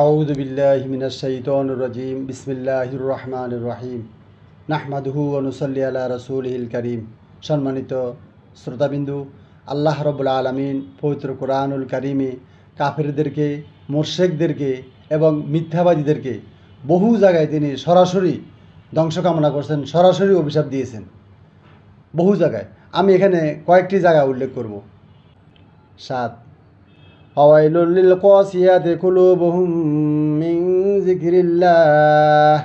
আউযু বিল্লাহি মিনাশ শাইতানির রাজিম বিসমিল্লাহির রহমানির রহিম নাহমাদুহু ওয়া নুসাল্লি আলা রাসূলিহিল কারীম। সম্মানিত শ্রোতাবিন্দু, আল্লাহ রাব্বুল আলামিন পবিত্র কোরআনুল কারীমে কাফেরদেরকে, মুশরিকদেরকে এবং মিথ্যাবাদীদেরকে বহু জায়গায় তিনি সরাসরি ধ্বংস কামনা করছেন, সরাসরি অভিশাপ দিয়েছেন বহু জায়গায়। আমি এখানে কয়েকটি জায়গা উল্লেখ করব। 7 ফাওয়াইলুল লিল কাসিয়াতি কুলুবুহুম মিন যিকরিল্লাহ।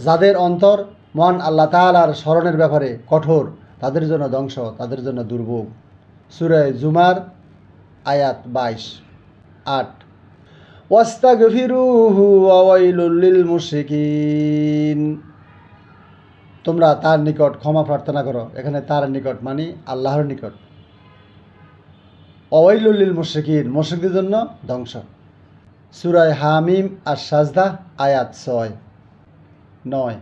যাদের অন্তর মন আল্লাহ তাআলার স্মরণের ব্যাপারে কঠোর, তাদের জন্য ধ্বংস, তাদের জন্য দুর্ভোগ। সূরা জুমার আয়াত 22। 8 ওয়াস্তাগফিরুহু ওয়া ওয়াইলুল লিল মুশরিকিন। তোমরা তার নিকট ক্ষমা প্রার্থনা করো। এখানে তার নিকট মানে আল্লাহর নিকট। ওয়াইলুল লিল মুশরিকিন, মুশরিকদের জন্য ধ্বংস। সূরা হামিম আর সাজদা আয়াত 6। 9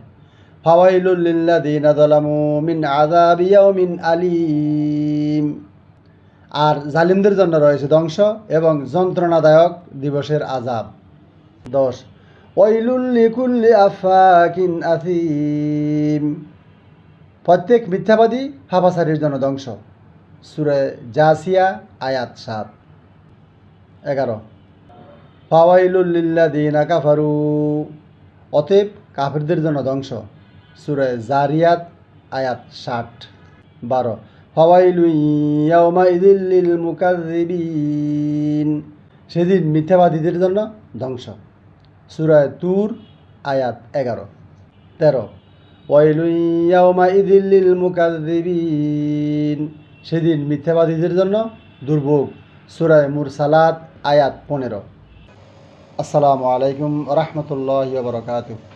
ফাওয়াইলুল লিল্লাযিনা যালামু মিন আযাবি ইয়াউমিন আলীম। আর জালিমদের জন্য রয়েছে ধ্বংস এবং যন্ত্রণাদায়ক দিবসের আযাব। 10 ওয়াইলুল লিকুল্লি আফাকিন আথিম। প্রত্যেক মিথ্যাবাদী পাপাচারীর জন্য ধ্বংস। সূরা জাসিয়া আয়াত 7। 11 ফাওয়াইলুল লিল্লাযিনা কাফারু। অতএব কাফিরদের জন্য ধ্বংস। সূরা জারিয়াত আয়াত 60। 12 ফাওয়াইলু ইয়াউমাইযিল লিল মুকাযযিবিন। সেদিন মিথ্যাবাদীদের জন্য ধ্বংস। সূরা তুর আয়াত 11। 13 ওয়াইলু ইয়াউমাইযিল লিল মুকাযযিবিন। সেদিন মিথ্যাবাদীদের জন্য দুর্ভোগ। সূরা মুরসালাত আয়াত 15। আসসালামু আলাইকুম ওয়া রাহমাতুল্লাহি ওয়া বারাকাতুহু।